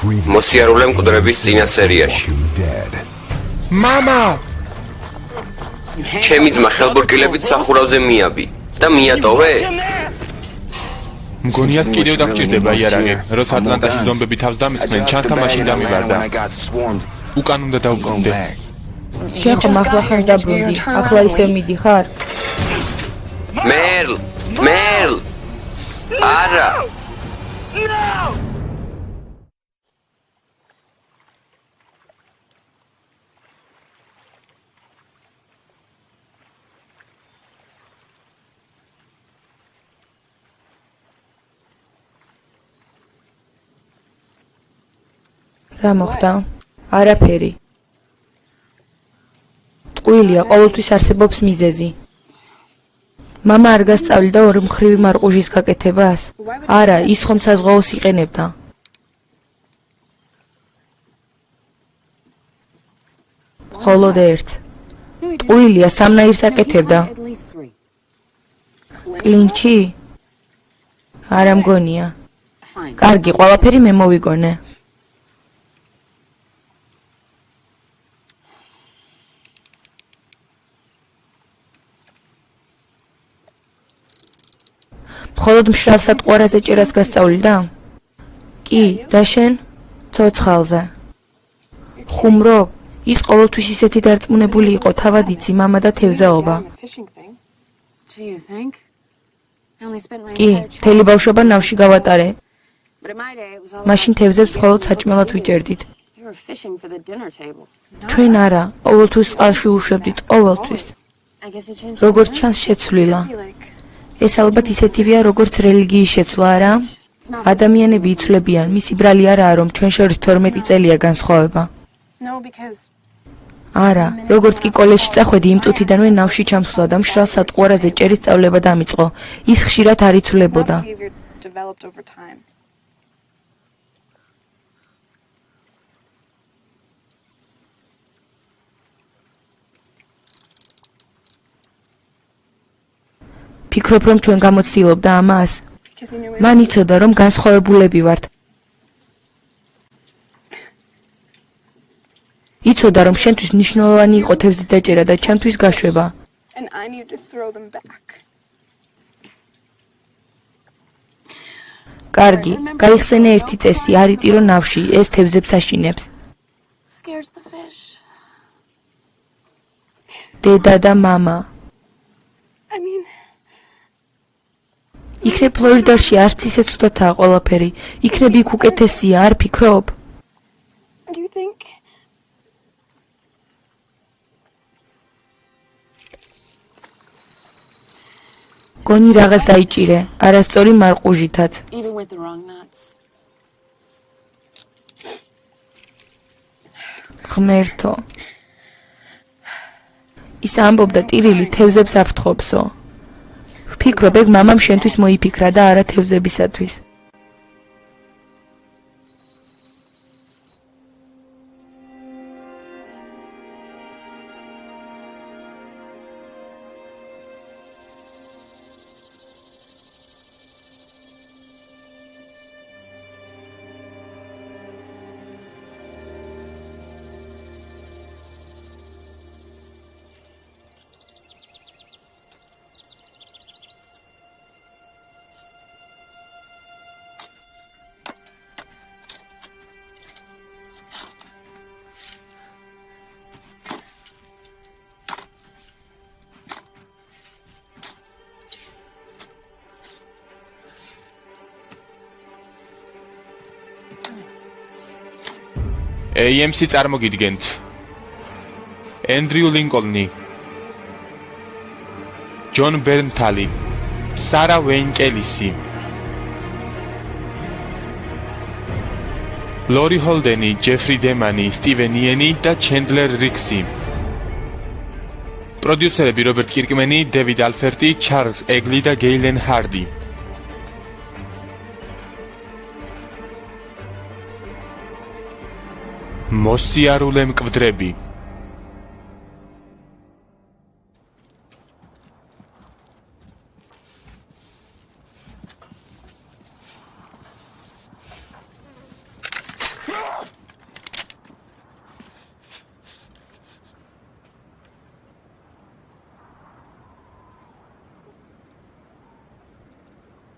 მოსიარულე მკვდრების წინა სერიაში. მამა! ჩემი ძმა ხელბურკილებით სახურავზე მიაბი და მიატოვე? მგონიათ კიდევ დაგჭირდება იარაღი. როცა ატლანტაში ზომბები თავს დამისხნენ, ჩანთა მაშინ დამიბარდა. უკან უნდა დავბრუნდე. შენ ხომ ახლა ხარ დაბრუნდი, ახლა ისევ მიდიხარ? მერლ! არა! რა მოხდა? არაფერი. ტყუილია, ყოველთვის არსებობს მიზეზი. მამა არ გასწავლიდა ორი მხრივი მარყუჟის გაკეთებას? არა, ის ხომ საზღვაოს იყენებდა. მხოლოდ ერთს. ტყუილია სამნაირს აკეთებდა. კლინჩი? არა მგონია. კარგი, ყველაფერი მე მოვიგონე. მხოლოდ მშრალ სატყვარაზე ჭერას გასწავლიდა? კი, და შენ? ცოცხალზე. ხუმრობ? ის ყოველთვის ისეთი დარწმუნებული იყო, თავად იცი, მამა და თევზაობა. კი, მთელი ბავშვობა ნავში გავატარე. მაშინ თევზებს მხოლოდ საჭმელად ვიჭერდით. ჩვენ არა, ყოველთვის წყალში უშვებდით, ყოველთვის. როგორც ჩანს შეცვლილა. ეს ალბათ ისეთივეა, როგორც რელიგიის შეცვლა, არა? ადამიანები იცვლებიან, მისი ბრალი არაა, რომ ჩვენ შორის 12 წელია განსხვავება. არა, როგორც კი კოლეჯში წახვედი, იმ წუთიდანვე ნავში ჩამსვლა და მშრალ სატყუარაზე ჭერის სწავლება დამიწყო. ის ხშირად არ იცვლებოდა. ფიქრობ, რომ ჩვენ გამოცდილობდა ამას? მან იცოდა, რომ განსხვავებულები ვართ. იცოდა, რომ შენთვის მნიშვნელოვანი იყო თევზით დაჭერა და ჩემთვის გაშვება. კარგი, გაიხსენე ერთი წესი, არ იტირო ნავში, ეს თევზებს აშინებს. დედა და მამა. იქნებ ფლორიდაში არც ისე ცუდათაა ყველაფერი. იქნებ იქ უკეთესია, არ ფიქრობ? გონი რაღაც დაიჭირე, არასწორი მარყუჟითაც. ღმერთო. ის ამბობდა ტირილი თევზებს აფრთხობსო. ვფიქრობ, ეგ მამამ შენთვის მოიფიქრა და არა თევზებისათვის. AMC წარმოგიდგენთ. ენდრიუ ლინკოლნი, ჯონ ბერნთალი, სარა ვეინკელისი, ლორი ჰოლდენი, ჯეფრი დემანი, სტივენ იენი და ჩენდლერ რიქსი. პროდიუსერები რობერტ კირკმენი, დევიდ ალფერტი, ჩარლზ ეგლი და გეილენ ჰარდი. მოსიარულე მკვდრები.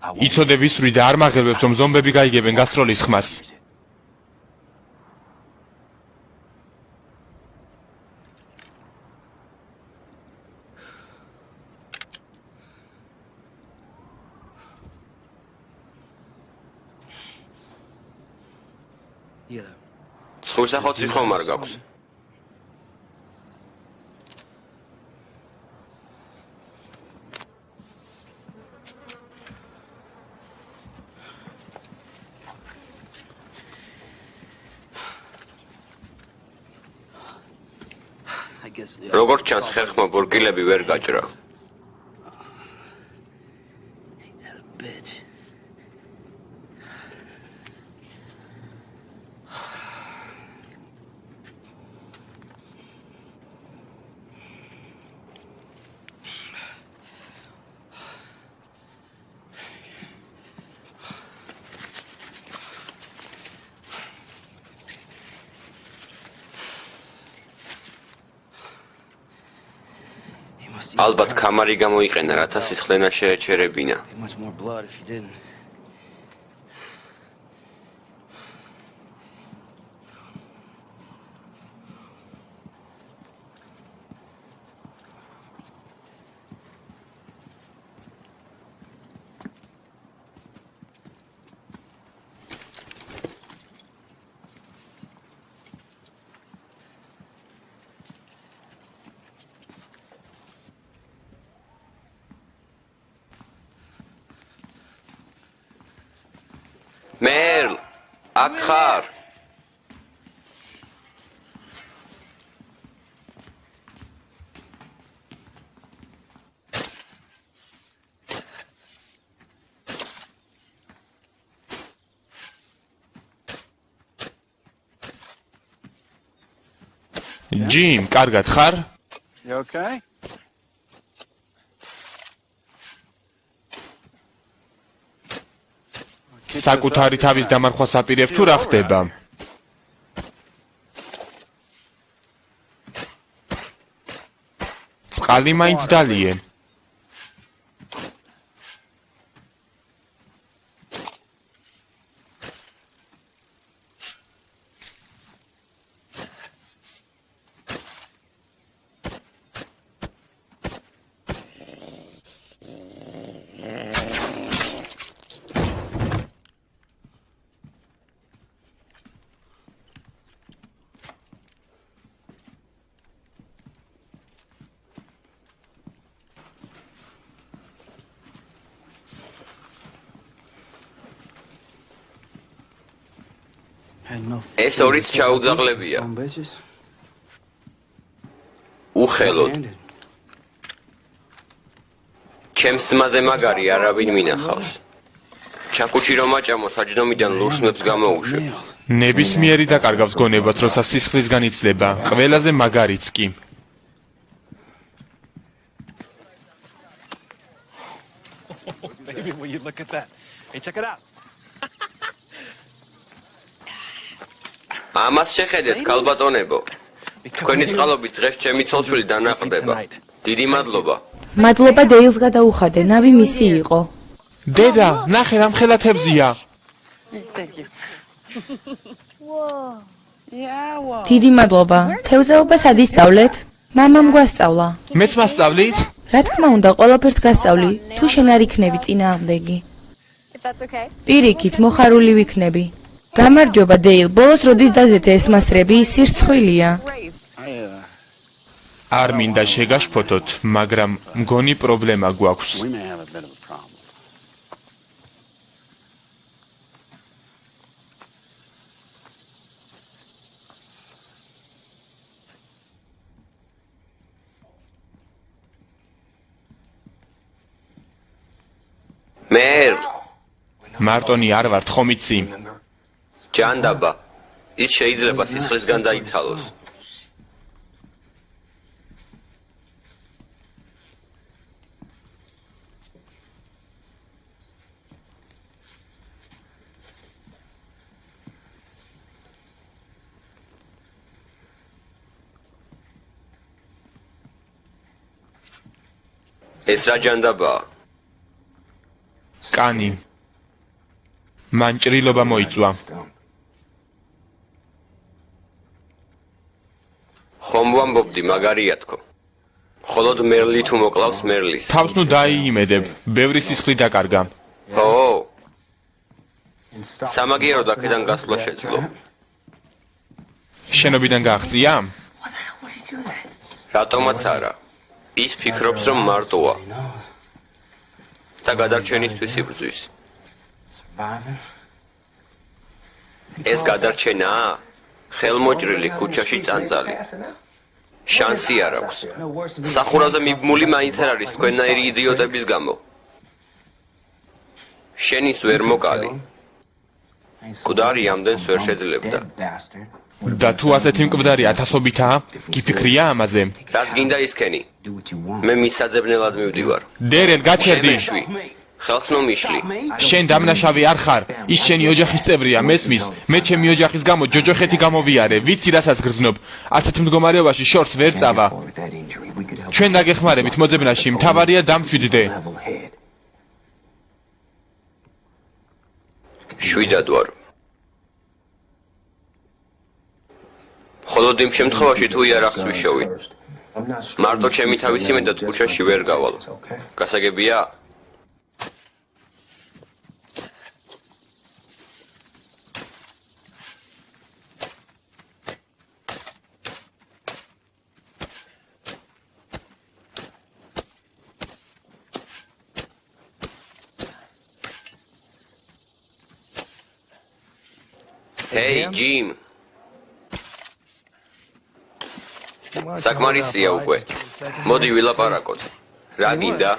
იცოდე ვისვრი და არ მაღელვებს რომ ზომბები გაიგებენ გასტროლის ხმას. სულსახოცი ხომ არ გაქვს? როგორც ჩანს ხერხმა ბორკილები ვერ გაჭრა. ალბათ კამარი გამოიყენა, რათა სისხლენა შეეჩერებინა. მერლ, აქ ხარ? ჯიმ, კარგად ხარ? You okay? საკუთარი თავის დამარხვას აპირებ თუ რა ხდება? წყალი მაინც დალიე. ეს ორიც ჩაუძაღლებია. უხელოდ. ჩემს ძმაზე მაგარი არავინ მინახავს. ჩაკუჩი რომ აჭამო საჯდომიდან ლურსმებს გამოუშვებს. ნებისმიერი დაკარგავს გონებას, როცა სისხლისგან იცლება, ყველაზე მაგარიც კი. Maybe will you look at that? Hey, check it out. ამას შეხედეთ, ქალბატონებო. თქვენი წყალობით დღეს ჩემი ცოლშვილი დანაყრდება. დიდი მადლობა. მადლობა დეილს გადაუხადე, ნავი მისი იყო. დედა, ნახე რამ ხელათებზია. Thank you. დიდი მადლობა. თევზაობა სად ისწავლეთ? მამამ გვასწავლა. მეც მასწავლით? რა თქმა უნდა, ყველაფერს გასწავლი. თუ შენ არ იქნები წინააღმდეგი. პირიქით, მოხარული ვიქნები. გამარჯობა დეილ, ბოლოს როდის დაზეთე ეს მასრები, სირცხვილია. არ მინდა შეგაშფოთოთ, მაგრამ მგონი პრობლემა გვაქვს. We may have a bit of a problem. მერლ, მარტონი არ ვართ, ხომ იცი? ჯანდაბა. ის შეიძლება სისხლისგან დაიცალოს. ეს რა ჯანდაბაა? კანი. მან ჭრილობა მოიწვა. ხომ ვამბობდი მაგარია თქო. მხოლოდ მერლი თუ მოკლავს მერლის. თავს ნუ დაიიმედებ, ბევრი სისხლი დაკარგა. ო სამაგიეროდ აქედან გასვლა შეძლო. შენობიდან გააღწია? რატომაც არა. ის ფიქრობს რომ მარტოა და გადარჩენისთვის იბრძვის. ეს გადარჩენაა? ხელმოჭრილი ქუჩაში წანწალი. შანსი არ აქვს. სახურავზე მიბმული მაინც არ არის თქვენნაირი იდიოტების გამო. შენის ვერ მოკალი. მკვდარი ამდენს ვერ შეძლებდა. და თუ ასეთი მკვდარი ათასობითაა, გიფიქრია ამაზე? რაც გინდა ისქენი. მე მის საძებნელად მივდივარ. დერენ გაჩერდი. შემეშვი. ხელს ნომიშლი. შენ დამნაშავე არ ხარ. ის შენი ოჯახის წევრია, მესმის? მე ჩემი ოჯახის გამო ჯოჯოხეთი გამოვიარე, ვიცი რასაც გრძნობ. ასეთ მდგომარეობაში შორს ვერ წავა. ჩვენ დაგეხმარებით მოძებნაში, მთავარია დამშვიდდე. შვიდად ვარ. მხოლოდ იმ შემთხვევაში თუ იარაღს ვიშოვი. მარტო ჩემი თავისი მედად ქუჩაში ვერ გავალ. გასაგებია? Hey, Jim. საკმარისია უკვე. მოდი ვილაპარაკოთ. რა გინდა?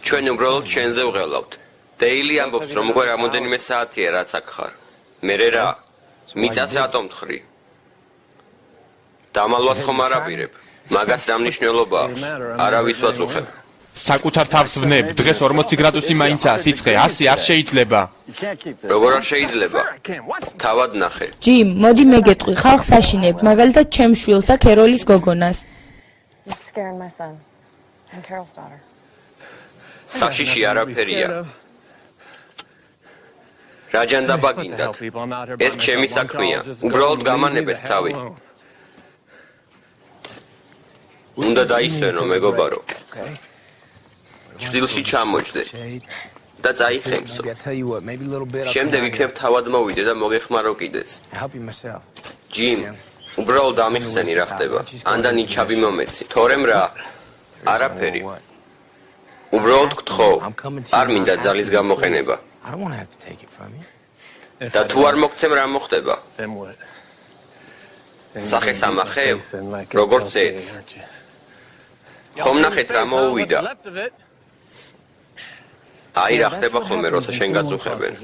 ჩვენ უბრალოდ შენზე ვღელავთ. დეილი ამბობს რომ უკვე რამოდენიმე საათია რაც აქ ხარ. მერე რა? მიწას რატომ თხრი? დამალვას ხომ არ აპირებ? მაგას რა მნიშვნელობა აქვს? არავის ვაწუხებ. საკუთარ თავს ვნებ, დღეს 40 გრადუსი მაინცაა სიცხე, 100 არ შეიძლება. როგორ არ შეიძლება? თავად ნახე. ჯიმ, მოდი მე გეტყვი, ხალხს აშინებ, მაგალითად ჩემ შვილს და ქეროლის გოგონას. საშიში არაფერია. რა ჯანდაბა გინდათ? ეს ჩემი საქმეა. უბრალოდ გამანებეთ თავი. უნდა დაისვენო მეგობარო. ჭრილში ჩამოჭდე და წაიხემსო. შემდეგ იქნებ თავად მოვიდე და მოგეხმარო კიდეც. ჯიმ, უბრალოდ ამიხსენი რა ხდება. ანდა ნიჩაბი მომეცი. თორემ რა? არაფერი. უბრალოდ გთხოვ, არ მინდა ძალის გამოყენება. და თუ არ მოგცემ რა მოხდება? სახეს ამახევ, როგორც წեց. ხომ ნახეთ რა მოუვიდა? აი რა ხდება ხოლმე როცა შენ გაწუხებენ.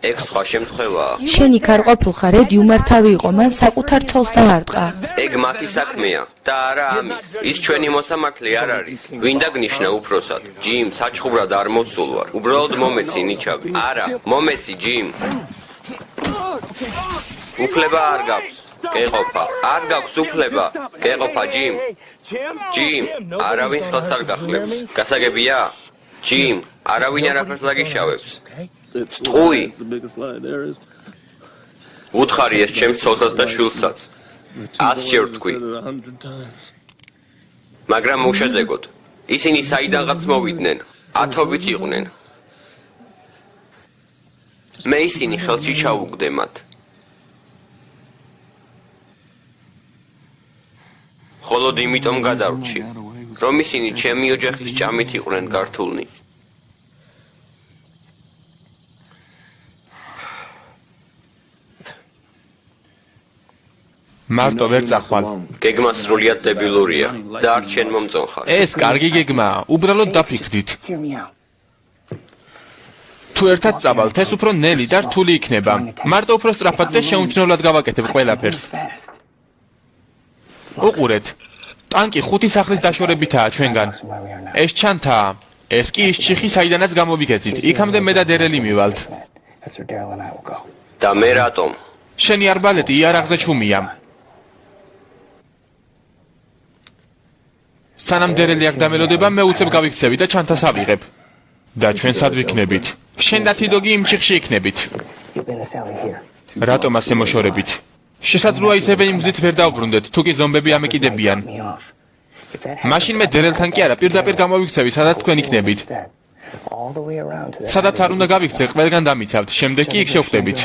ეგ სხვა შემთხვევაა. შენ იქ არ ყოფილხარ, ედი უმართავი იყო, მან საკუთარ ცოლს დაარტყა. ეგ მათი საქმეა და არა ამის. ის ჩვენი მოსამართლე არ არის. ვინ დაგნიშნა უფროსად? ჯიმ, საჩხუბრად არ მოსულ ვარ. უბრალოდ მომეცი ნიჩაბი. არა, მომეცი ჯიმ. უფლება არ გაქვს. გეყოფა. არ გაქვს უფლება. გეყოფა ჯიმ. ჯიმ, არავინ ხელს არ გახლებს. გასაგებია? ჯიმ, არავინ არაფერს დაგიშავებს. სტყუი. უთხარი ეს ჩემს ცოლსაც და შვილსაც. 100-ჯერ ვთქვი. მაგრამ უშედეგოდ. ისინი საიდანღაც მოვიდნენ. 10-ობით იყვნენ. მე ისინი ხელში ჩავუგდე მათ. მხოლოდ იმიტომ გადავრჩი, რომ ისინი ჩემი ოჯახის ჭამით იყვნენ გართულნი. მარტო ვერ წახვალ. გეგმა სრულიად დებილურია და არ ჩვენ მომწონხარ. ეს კარგი გეგმაა, უბრალოდ დაფიქრდით. თუ ერთად წავალთ, ეს უფრო ნელი და რთული იქნება. მარტო უფრო სწრაფად და შეუმჩნევლად გავაკეთებ ყველაფერს. უყურეთ. ტანკი 5 სახლის დაშორებითაა ჩვენგან. ეს ჩანთაა. ეს კი ის ჩიხი, საიდანაც გამოვიქეცით. იქამდე მე და დერელი მივალთ. და მე რატომ? შენი არბალეტი იარაღზე ჩუმია. სანამ დერელი აქ დამელოდება, მე უცებ გავიქცევი და ჩანთას ავიღებ. და ჩვენ სად ვიქნებით? შენ და თიდოგი იმ ჩიხში იქნებით. რატომ ასე მოშორებით? შესაძლოა ისევე იმ გზით ვერ დავბრუნდეთ, თუ კი ზომბები ამეკიდებიან. მაშინ მე დერელთან კი არა, პირდაპირ გამოვიქცევი, სადაც თქვენ იქნებით. სადაც არ უნდა გავიქცე, ყველგან დამიცავთ, შემდეგ კი იქ შევხვდებით.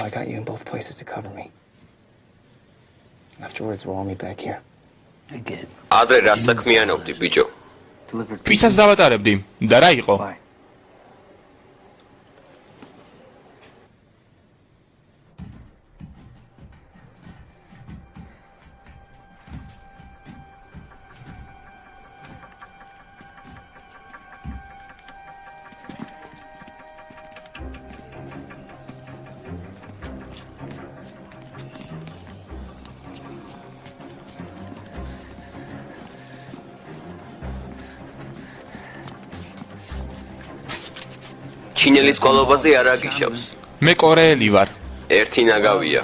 ადრე რა საქმიანობდი, ბიჭო? პიცას დავატარებდი და რა იყო? ჩინელის ყოლობაზე არ აგიშავს. მე კორეელი ვარ. ერთი ნაგავია.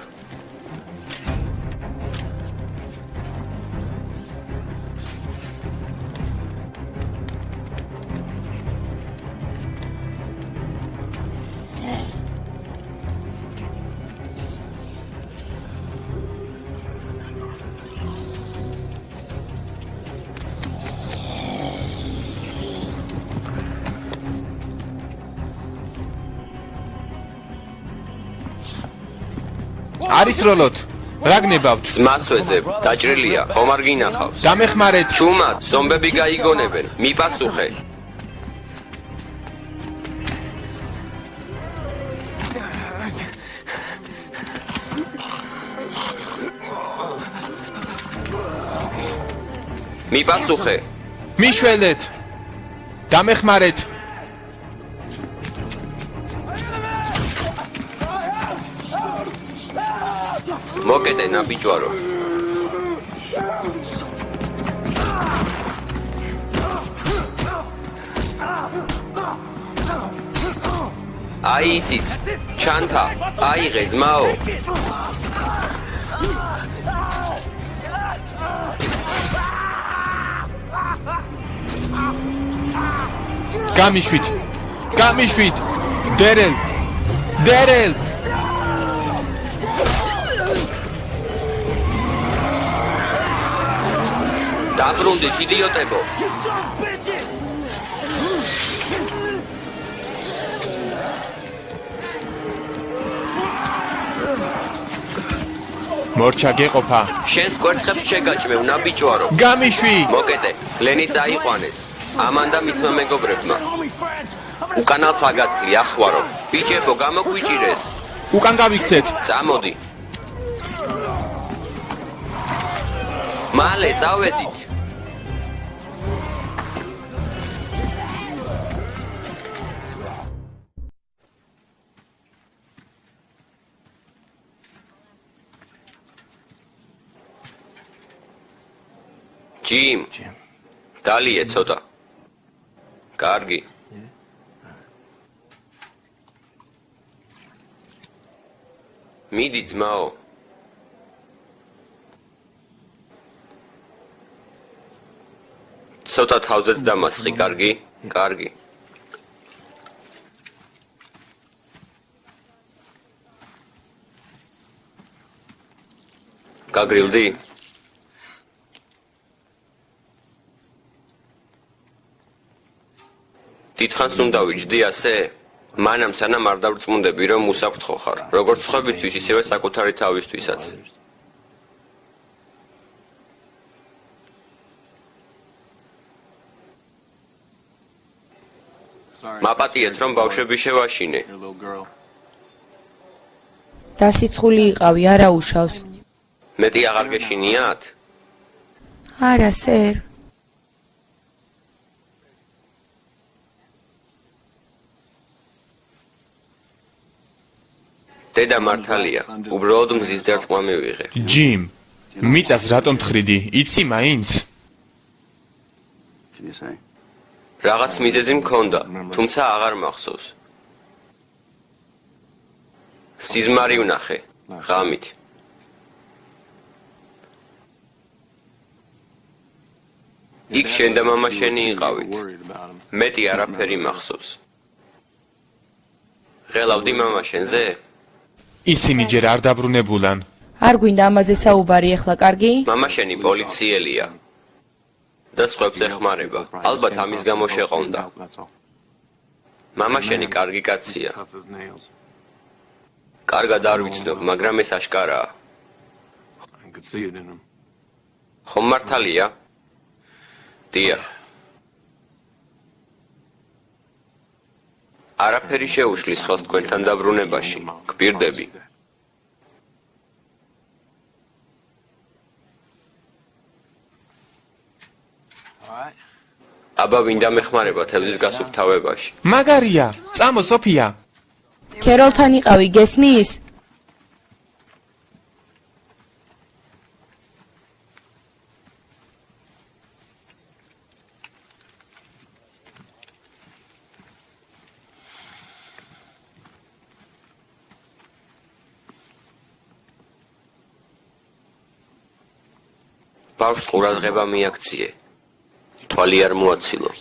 არის როლოთ. რა გნებავთ? ძმას ვეძებ, დაჭრილია, ხომ არ გინახავს? დამეხმარეთ. ჩუმად, ზომბები გაიგონებენ, მიპასუხე. მიპასუხე. მიშველეთ. დამეხმარეთ. მოკეტე ნაბიჯვარო. აი ისიც, ჩანთა, აიღე ძმაო. გამიშვით. გამიშვით. დერელ. დერელ. დაბრუნდით, იდიოტებო. მორჩა გეყოფა. შენს კვერცხებს შეგაჭმევ, ნაბიჯვარო. გამიშვი. მოკეტე, გლენი წაიყვანეს. ამან და მისმა მეგობრებმა. უკანალს აგაცლი, ახვარო. ბიჭებო, გამოგვიჭირეს. უკან გავიქცეთ. წამოდი. მალე წავედით. ჯიმ, დალიე ცოტა. კარგი. მიდი ძმაო. ცოტა თავზეც დამასხი, კარგი? კარგი. გაგრილდი? დიდხანს უნდა ვიჯდი ასე? მანამ სანამ არ დავრწმუნდები, რომ უსაფრთხო ხარ. როგორც სხვებისთვის, ისევე საკუთარი თავისთვისაც. მაპატიეთ, რომ ბავშვები შევაშინე. დასიცხული იყავი, არა უშავს. მეტი აღარ გეშინიათ? არა, სერ. დედა მართალია, უბრალოდ მზის დარტყმა მივიღე. ჯიმ, მიწას რატომ თხრიდი? იცი მაინც? რაღაც მიზეზი მქონდა, თუმცა აღარ მახსოვს. სიზმარი ვნახე, ღამით. იქ შენ და მამა შენი იყავით. მეტი არაფერი მახსოვს. ღელავდი მამა შენზე? ისინი ჯერ არ დაბრუნებულან. არ გვინდა ამაზე საუბარი ახლა, კარგი? მამა შენი პოლიციელია. და სხვებს ეხმარება. ალბათ ამის გამო შეყონდა. მამა შენი კარგი კაცია. კარგად არ ვიცნობ, მაგრამ ეს აშკარაა. ხომ მართალია? დიახ. არაფერი შეუშლის ხელს თქვენთან დაბრუნებაში. გპირდები. აბა ვინდა მეხმარება თევზის გასუფთავებაში. მაგარია, წამო სოფია. ქეროლთან იყავი, გესმის? ბავშვს ყურადღება მიაქციე. თვალი არ მოაცილო.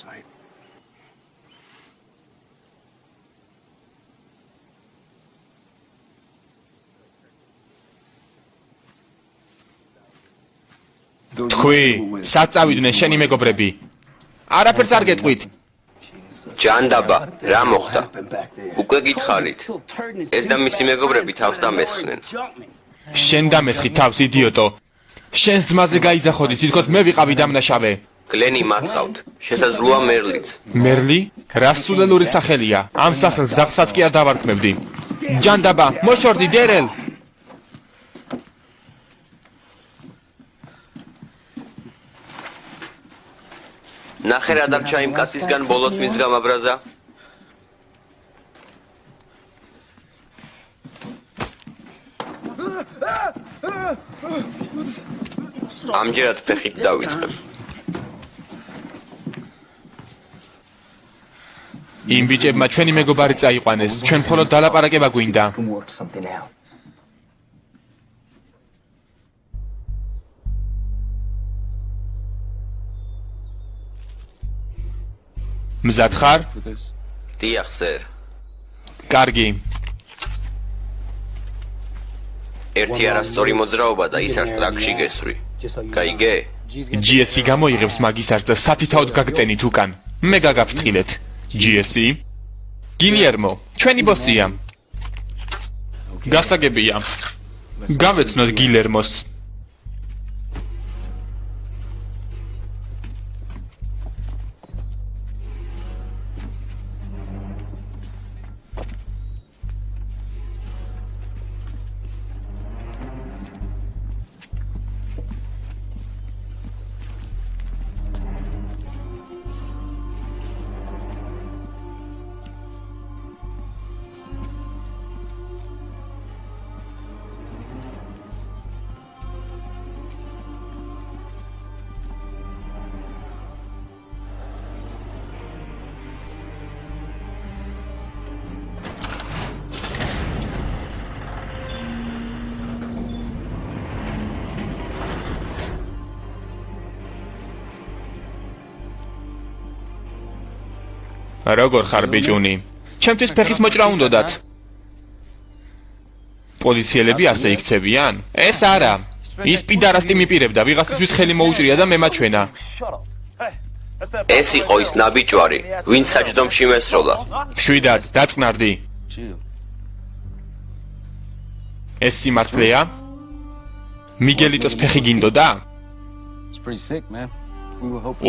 თქვი, სად წავიდნენ შენი მეგობრები? არაფერს არ გეტყვით. ჯანდაბა, რა მოხდა? უკვე გითხარით. ეს და მისი მეგობრები თავს დამესხნენ. შენ დამესხი თავს, იდიოტო. შენს ძმაზე გაიძახოდი, თითქოს მე ვიყავი დამნაშავე. გლენი მათყავთ. შესაძლოა მერლიც. მერლი? რა სულელური სახელია. ამ სახელს ზახსაც კი არ დავარქმევდი. ჯანდაბა, მოშორდი დერელ. ნახე რა დარჩა იმ კაცისგან ბოლოს ვინც გამაბრაზა? ამჯერად ფეხით დავიწყებ. იმ ბიჭებმა ჩვენი მეგობარი წაიყვანეს. ჩვენ მხოლოდ დალაპარაკება გვინდა. მზად ხარ? დიახ, სერ. კარგი. ერთი არასწორი მოძრაობა და ის არც ტრაქში გესვრი. გაიგე? GSC გამოიღებს მაგისარს და სათითაოდ გაგწენით უკან. მე გაგაფრთხილეთ. GSC? გილიერმო, ჩვენი ბოსია. გასაგებია. გავეცნოთ გილერმოს. როგორ ხარ ბიჭუნი? ჩემთვის ფეხის მოჭრა უნდოდათ. პოლიციელები ასე იქცევიან? ეს არა. ის პიდარასტი მიპირებდა, ვიღაცისთვის ხელი მოუჭრია და მემაჩვენა. ეს იყო ის ნაბიჯვარი, ვინც საჯდომში მესროლა. შვიდად, დაწყნარდი. ეს სიმართლეა? მიგელიტოს ფეხი გინდოდა?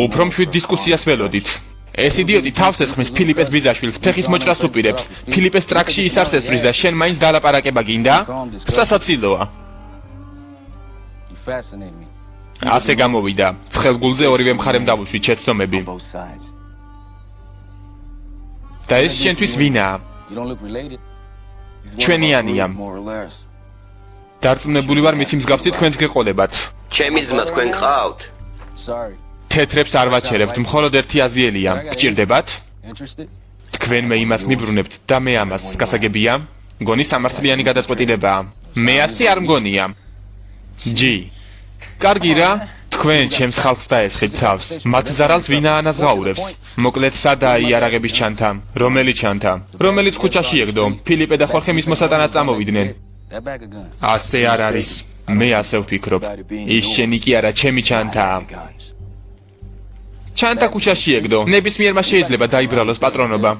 უფრო მშვიდ დისკუსიას ველოდით. ეს იდიოტი თავს ეთხმის ფილიპეს ბიძაშვილს, ფეხის მოჭრას უპირებს. ფილიპეს ტრაქში ის არ ესვრის და შენ მაინც დალაპარაკება გინდა? სასაცილოა. ასე გამოვიდა. ცხელგულზე ორივე მხარემ დავუშვით შეცდომები. და ეს შენთვის ვინაა? ჩვენიანია. დარწმუნებული ვარ მისი მსგავსი თქვენს გეყოლებათ. ჩემი ძმა თქვენ ყავთ? თეთრებს არ ვაჩერებთ, მხოლოდ ერთი აზიელია. გჭირდებათ? თქვენმე იმას მიბრუნებთ და მე ამას. გასაგებია? მგონი სამართლიანი გადაწყვეტილებაა. მე ასე არ მგონია. G. კარგი რა, თქვენ ჩემს ხალხს დაესხით თავს. მათ ზარალს ვინ აანაზღაურებს? მოკლედ სადაა იარაღების ჩანთა? რომელი ჩანთა? რომელიც ქუჩაში ეკდო? ფილიპე და ხორხე მის მოსატანად წამოვიდნენ. ასე არ არის. მე ასე ვფიქრობ. ის შენი კი არა, ჩემი ჩანთაა. ჩანთა ქუჩაში ეკდო. ნებისმიერმა შეიძლება დაიბრალოს პატრონობა.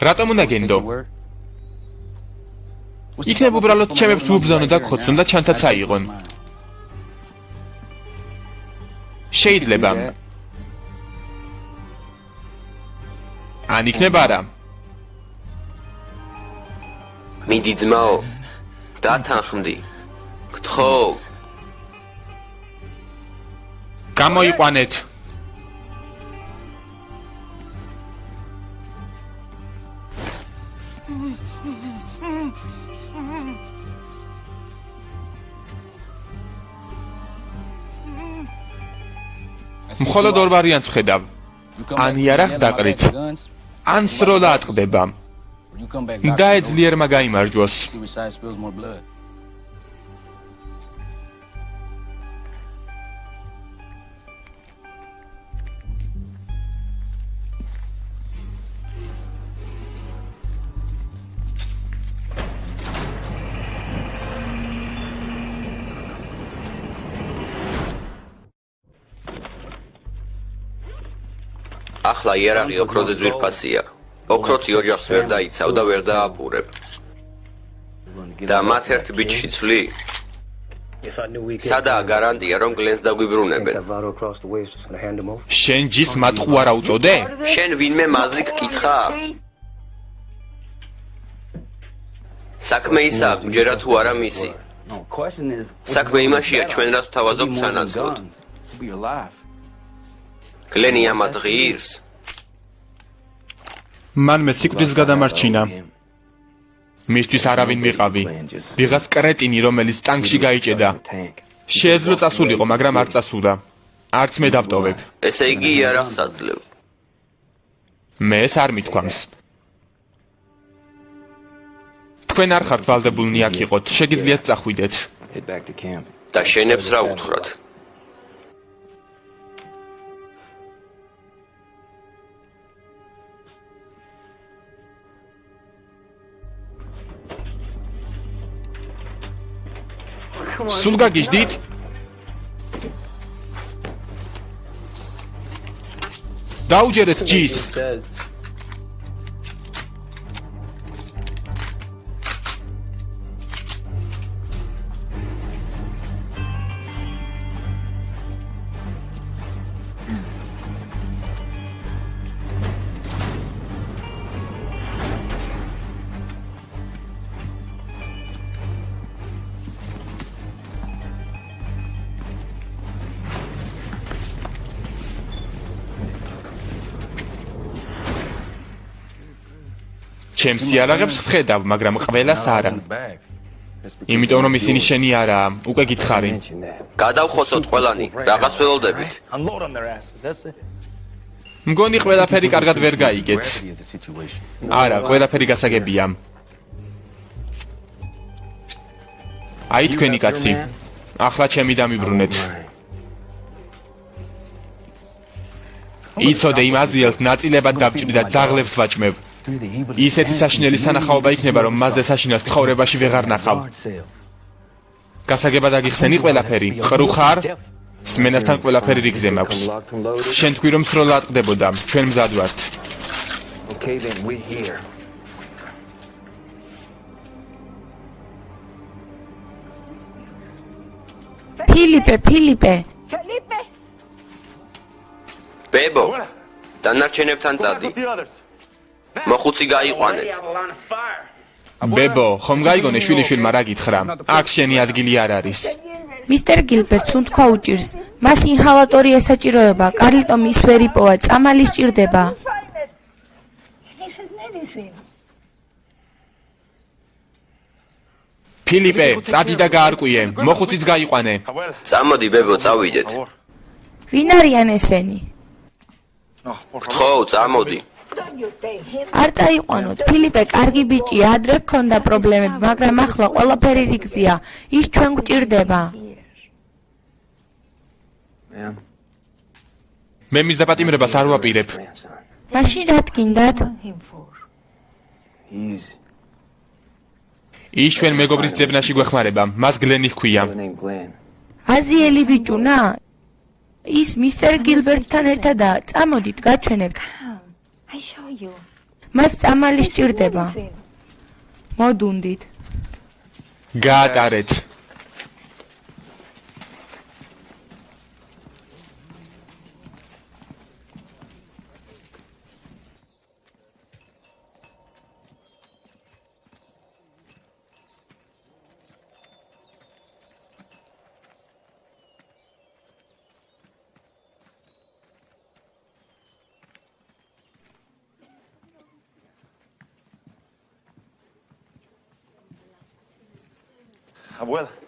რატომ უნდა გენდო? იქნებ უბრალოდ ჩემებს ვუბზანო და გხოცონ და ჩანთაც აიღონ. შეიძლება. ან იქნებ არა. მიდი ძმაო, დათანხმდი. გთხოვ. გამოიყვანეთ. მხოლოდ ორ ვარიანტს ვხედავ. ან იარაღს დაყრით, ან სროლა ატყდება. და ეძლიერმა გაიმარჯვოს. ახლა იარაღი ოქროზე ძვირფასია. ოქროთი ოჯახს ვერ დაიცავ და ვერ დააპურებ. და მათ ერთ ბიჭში ცვლი. სადაა გარანტია, რომ გლენს დაგვიბრუნებენ? შენ ჯის მატყუ არა უწოდე? შენ ვინმე მაზრი გკითხა? საქმე ისაა, გჯერა თუ არა მისი. საქმე იმაშია, ჩვენ რას ვთავაზობთ სანაცვლოდ. გლენი ამად ღირს. მან მე სიკვდილს გადამარჩინა. მისთვის არავინ ვიყავი. ვიღაც კრეტინი, რომელიც ტანკში გაიჭედა. შეეძლო წასულიყო, მაგრამ არ წასულა. არც მე დავტოვებ. ესე იგი იარაღს აძლევ. მე ეს არ მithქვამს. თქვენ არ ხართ ვალდებულნი აქ იყოთ, შეგიძლიათ წახვიდეთ. და შენებს რა უთხრათ? სულ გაგიჟდით? დაუჯერეთ ჯის. ჩემს იარაღებს ვხედავ, მაგრამ ყველას არა. იმიტომ რომ ისინი შენი არაა, უკვე გითხარი. გადავხოცოთ ყველანი, რაღაც ველოდებით. მგონი ყველაფერი კარგად ვერ გაიგეთ. არა, ყველაფერი გასაგებია. აი თქვენი კაცი. ახლა ჩემი დამიბრუნეთ. იცოდე იმ აზიელს ნაწილებად დავჭრი და ძაღლებს ვაჭმევ. ისეთი საშინელი სანახაობა იქნება, რომ მასზე საშინელს ცხოვრებაში ვეღარ ნახავ. გასაგებად აგიხსენი ყველაფერი. ყრუ ხარ? სმენასთან ყველაფერი რიგზე მაქვს. შენ თქვი რომ სროლა ატყდებოდა, ჩვენ მზად ვართ. ფილიპე. ბებო, დანარჩენებთან წადი. მოხუცი გაიყვანეთ. ბებო, ხომ გაიგონე შვილიშვილმა რა გითხრა? აქ შენი ადგილი არ არის. მისტერ გილბერტს უთქვა უჭირს. მას ინჰალატორი ესაჭიროება, კარლიტო მის ვერ იპოვა, წამალი სჭირდება. ფილიპე, წადი და გაარკვიე. მოხუციც გაიყვანე. წამოდი ბებო, წავიდეთ. ვინ არიან ესენი? გთხოვ, წამოდი. არ წაიყვანოთ, ფილიპე კარგი ბიჭია, ადრე ჰქონდა პრობლემები, მაგრამ ახლა ყველაფერი რიგზია. ის ჩვენ გვჭირდება. მე მის დაპატიმრებას არ ვაპირებ. მაშინ რა თქინდათ? ის ჩვენ მეგობრის ძებნაში გვეხმარება, მას გლენი ჰქვია. აზიელი ბიჭუნა? ის მისტერ გილბერტთან ერთადაა. წამოდით, გაჩვენებთ. მას წამალი სჭირდება. მოდუნდით. გაატარეთ.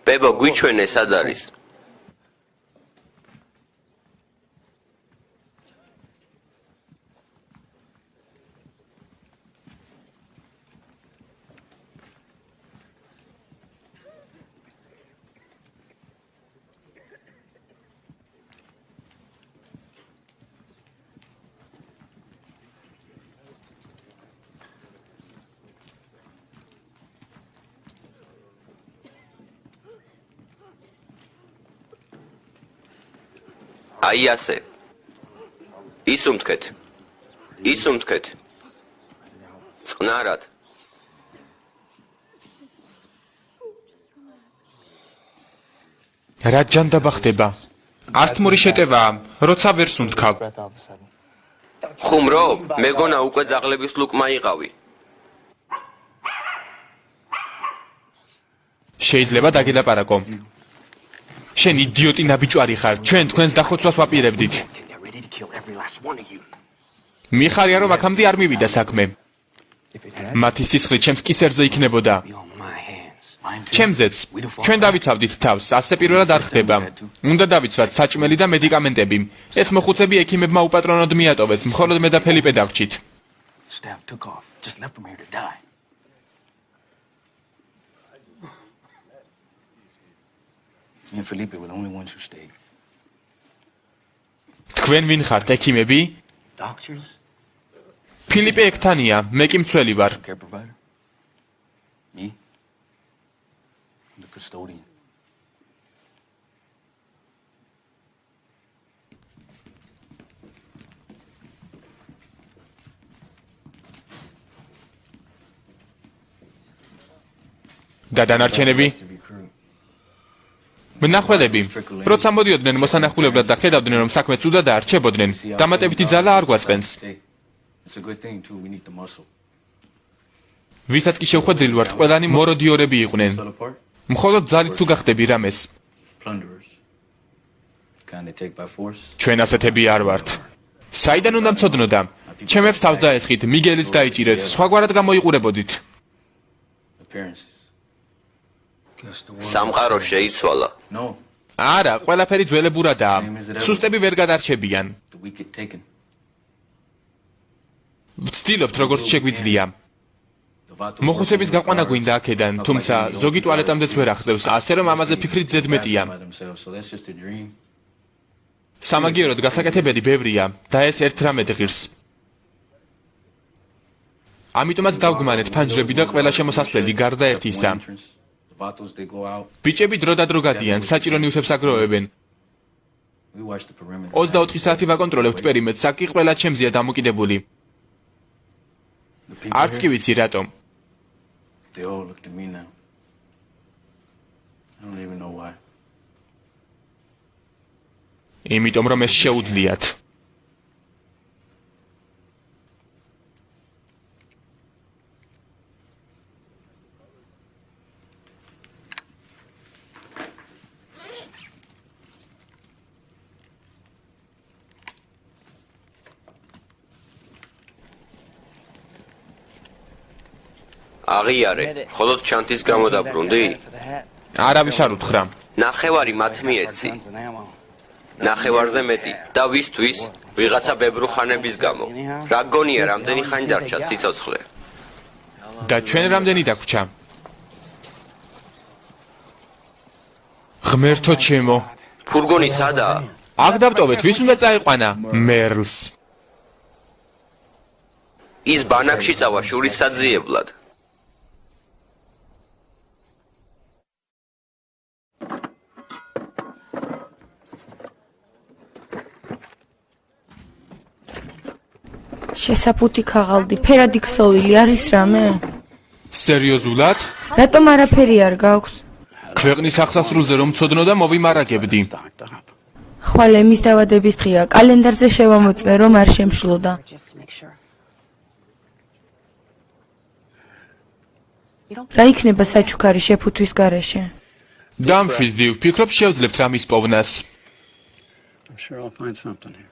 ბებო, გვიჩვენე სად არის? აი ასე. ისუმთქეთ. წყნარად. რა ჯანდაბა ხდება? ასთმური შეტევაა, როცა ვერ სუნთქავ. ხუმრო, მეგონა უკვე ძაღლების ლუკმა იყავი. შეიძლება დაგილაპარაკო. შენ იდიოტი ნაბიჯვარი ხარ, ჩვენ თქვენს დახოცვას ვაპირებდით. მიხარია რომ აქამდე არ მივიდა საქმე. მათი სისხლი ჩემს კისერზე იქნებოდა. ჩემზეც, ჩვენ დავიცავდით თავს, ასე პირველად არ ხდება. უნდა დავიცვათ საჭმელი და მედიკამენტები. ეს მოხუცები ექიმებმა უპატრონოდ მიატოვეს, მხოლოდ მე და ფელიპე დავრჩით. Me and Felipe were the only ones who stayed. თქვენ ვინ ხართ, ექიმები? Doctors? ფილიპე ექთანია, მე კი მცველი ვარ. Care provider? Me? I'm the custodian. და დანარჩენები? მნახველები, როცა მოდიოდნენ მოსანახულებლად და ხედავდნენ რომ საქმე ცუდად არჩებოდნენ, დამატებითი ძალა არ გვაწყენს. ვისაც კი შევხვედრილ ვართ, ყველანი მოროდიორები იყვნენ. მხოლოდ ძალით თუ გახდები რამეს. ჩვენ ასეთები არ ვართ. საიდან უნდა მცოდნოდა? ჩემებს თავს დაესხით, მიგელიც დაიჭირეთ, სხვაგვარად გამოიყურებოდით. სამყარო შეიცვალა. არა, ყველაფერი ძველებურადაა. სუსტები ვერ გადარჩებიან. ვცდილობთ როგორც შეგვიძლია. მოხუცების გაყვანა გვინდა აქედან, თუმცა ზოგი ტუალეტამდეც ვერ ახსევს, ასე რომ ამაზე ფიქრით ზედმეტია. სამაგიეროდ გასაკეთებელი ბევრია და ეს ერთ რამედ ღირს. ამიტომაც დავგმანეთ ფანჯრები და ყველა შემოსასვლელი გარდა ერთისა. ბიჭები დრო და დრო გადიან, საჭირო ნიუსებს აგროვებენ. 24 საათი ვაკონტროლებთ პერიმეტრს, აქ კი ყველა ჩემზეა დამოკიდებული. არც კი ვიცი რატომ. იმიტომ რომ ეს შეუძლიათ. აღიარე, ხოლოდ ჩანთის გამო დაბრუნდი? არავის არ უთხრა. ნახევარი მათ მიეცი. ნახევარზე მეტი და ვისთვის? ვიღაცა ბებრუხანების გამო. რა გონია რამდენი ხანი დარჩა სიცოცხლე? და ჩვენ რამდენი დაგვრჩა? ღმერთო ჩემო. ფურგონი სადაა? აქ დავტოვეთ, ვის უნდა წაიყვანა? მერლს. ის ბანაკში წავა შურის საძიებლად. შესაფუთი ქაღალდი, ფერადი ქსოვილი არის რამე? სერიოზულად? რატომ არაფერი არ გაქვს? ქვეყნის აღსასრულზე რომ ცოდნო და მოვიმარაგებდი. ხვალ ემის დავადების დღეა, კალენდარზე შევამოწმე, რომ არ შემშლოდა. რა იქნება საჩუქარი შეფუთვის გარეშე? დამშვიდდი, ვფიქრობ შევძლებთ რამის პოვნას. I'm sure I'll find something here.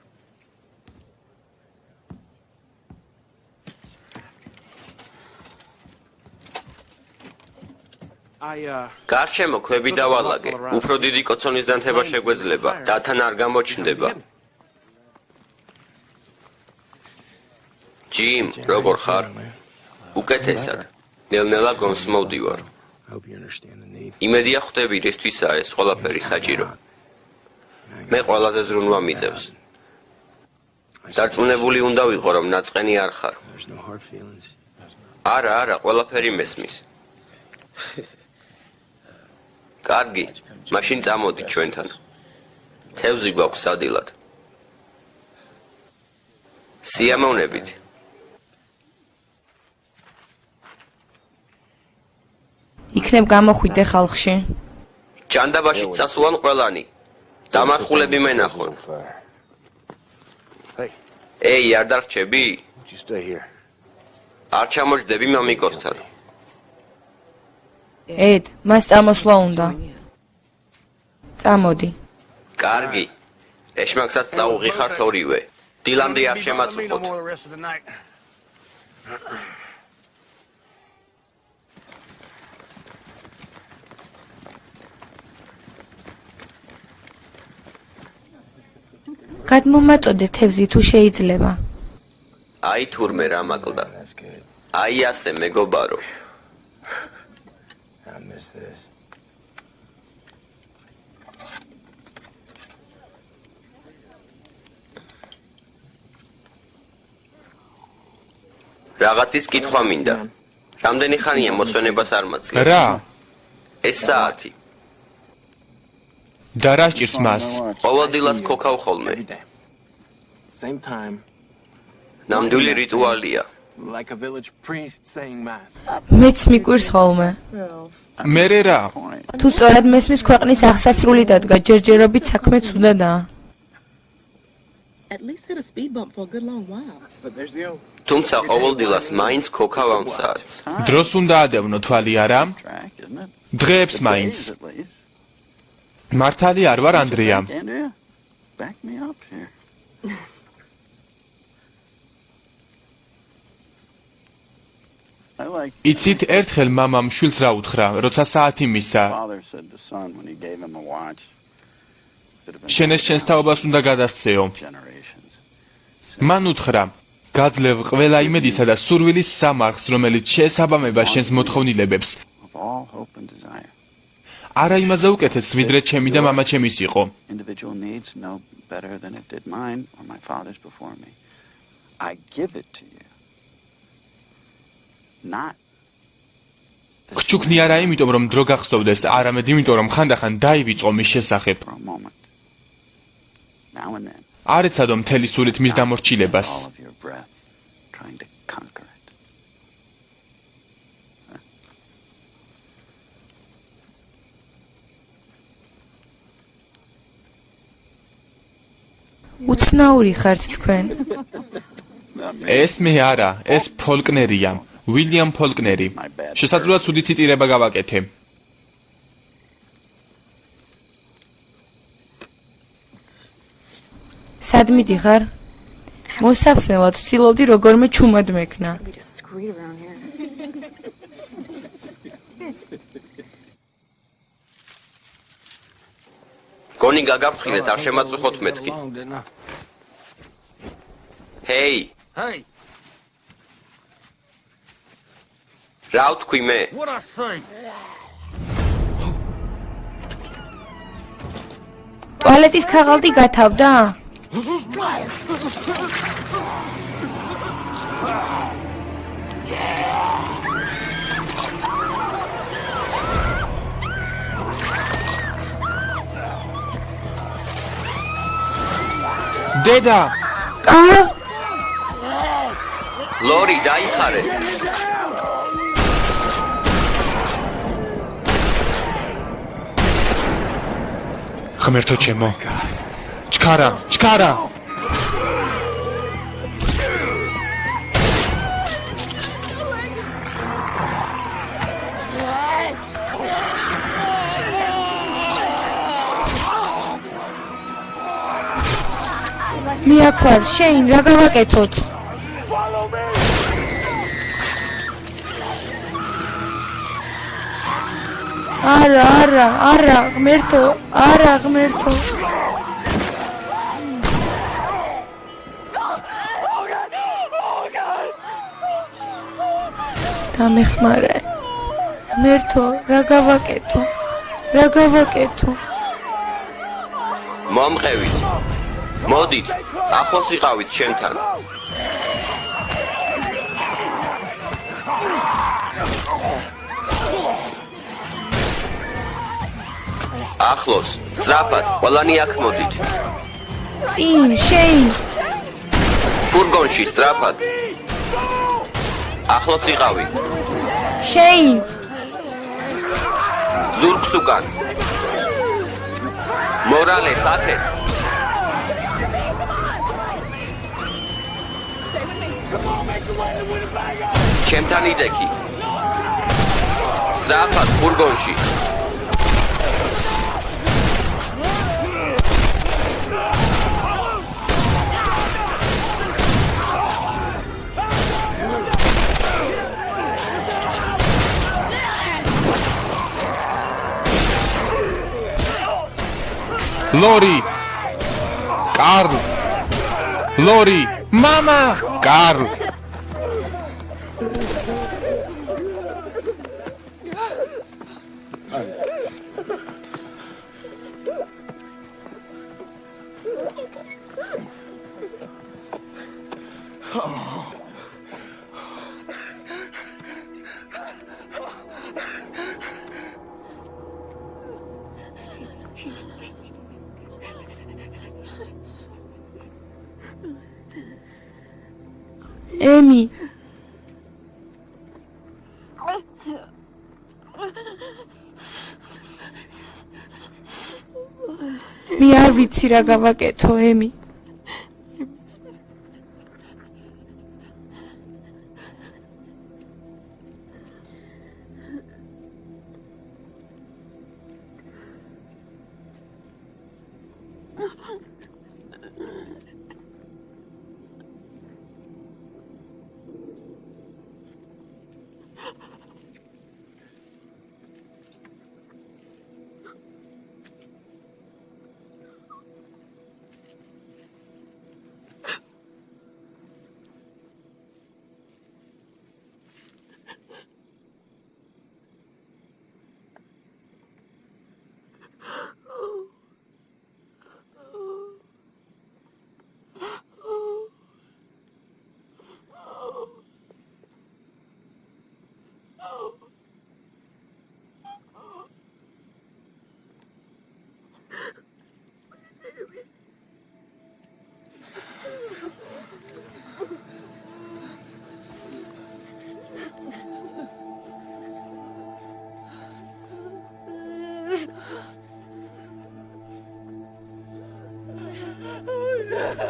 გარშემო ქვები დავალაგე. უფრო დიდი კოცონის დანთება შეგვეძლება და თან არ გამოჩნდება. ჯიმ, როგორ ხარ? უკეთესად. ნელ-ნელა გონს მოვდივარ. იმედია ხვდები რისთვისაა ეს ყველაფერი საჭირო. მე ყველაზე ზრუნვა მიწევს. დარწმუნებული უნდა ვიყო, რომ ნაწყენი არ ხარ. არა, ყველაფერი მესმის. კარგი, მაშინ წამოდი ჩვენთან. თევზი გვაქვს სადილად. სიამოვნებით. იქნებ გამოხვიდე ხალხში. ჯანდაბაში წასულან ყველანი. დამარხულები მენახონ. ეი, არ დარჩები? არ ჩამოჯდები მამიკოსთან. ედ, მას წამოსვლა უნდა. წამოდი. კარგი. ეშმაკსაც წაუღიხართ ორივე. დილამდე არ შემაწუხოთ. გადმომაწოდე თევზი თუ შეიძლება. აი თურმე რა მაკლდა. აი ასე მეგობარო. რაღაცის კითხვა მინდა. რამდენი ხანია მოსვენებას არ მაძლევს? რა? ეს საათი. და რა სჭირს მას? ყოველდილას ქოქავ ხოლმე. Same time, ნამდვილი რიტუალია. like a village priest saying mass. მეც მიკვირს ხოლმე. მერე რა? თუ სწორად მესმის ქვეყნის აღსასრული დადგა, ჯერჯერობით საქმე ცუდადაა. At least hit a speed bump for a good long while. But there's you. თუმცა ყოველდილას მაინც ქოქავ ამ საათს. დროს უნდა ადევნო თვალი არა? Track, isn't it? დღეებს მაინც. Days at least. მართალი არ ვარ ანდრია. Andrea, back me up here. I like იცით ერთხელ მამამ შვილს რა უთხრა, როცა საათი მისცა. father said to son when he gave him a watch. Should have been შენ ეს შენს თაობას უნდა გადასცეო. generations. მან უთხრა, გაძლევ ყველა იმედისა და სურვილის სამარხს, რომელიც შეესაბამება შენს მოთხოვნილებებს. Of all hope and desire. არა იმაზე უკეთეს, ვიდრე ჩემი და მამაჩემის იყო. Individual needs no better than it did mine or my father's before me. I give it to you. Not. ხჩუქნი არა იმიტომ, რომ დრო გახსოვდეს, არამედ იმიტომ, რომ ხანდახან დაივიწყო მის შესახებ. For a moment. Now and then. არ ეცადო მთელი სულით მის დამორჩილებას. All of your breath trying to conquer it. უცნაური ხართ თქვენ. ეს მე არა, ეს ფოლკნერია, უილიამ ფოლკნერი. შესაძლოა ცუდი ციტირება გავაკეთე. სად მიდიხარ? მოსაფსმელად ვცილობდი როგორმე ჩუმად მექნა. We just screwed around here. გონი გაგაფრთხილეთ, არ შემაწუხოთ მეთქი. ჰეი, Hey, რა ვთქვი მე? what I say? ბალეტის ქაღალდი გათავდა? დედა ლორი, დაიხარეთ. ღმერთო ჩემო. ჩქარა, ჩქარა. მიაქვარ, შეინ, რა გავაკეთოთ? არა, ღმერთო, არა, ღმერთო. დამეხმარე. ღმერთო, რა გავაკეთო? მომყევით. მოდით, ახლოს იყავით ჩემთან. ახლოს, სწრაფად, ყველანი აქ მოდით. წინ, შეინ. ფურგონში, სწრაფად. ახლოს იყავი. შეინ. ზურგს უკან. მორალეს აკეთ. ჩემთან იდექი. სწრაფად, ფურგონში. ლორი კარლ ლორი მამა კარლ ემი მე არ ვიცი რა გავაკეთო ემი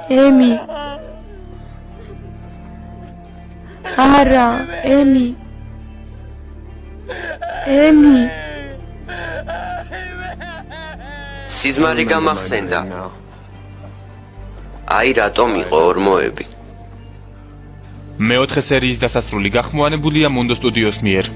ემი არა ემი სიზმარი გამახსენდა აი რატომ იყო ორმოები მეოთხე სერიის დასასრული გახმოვანებულია მუნდო სტუდიოს მიერ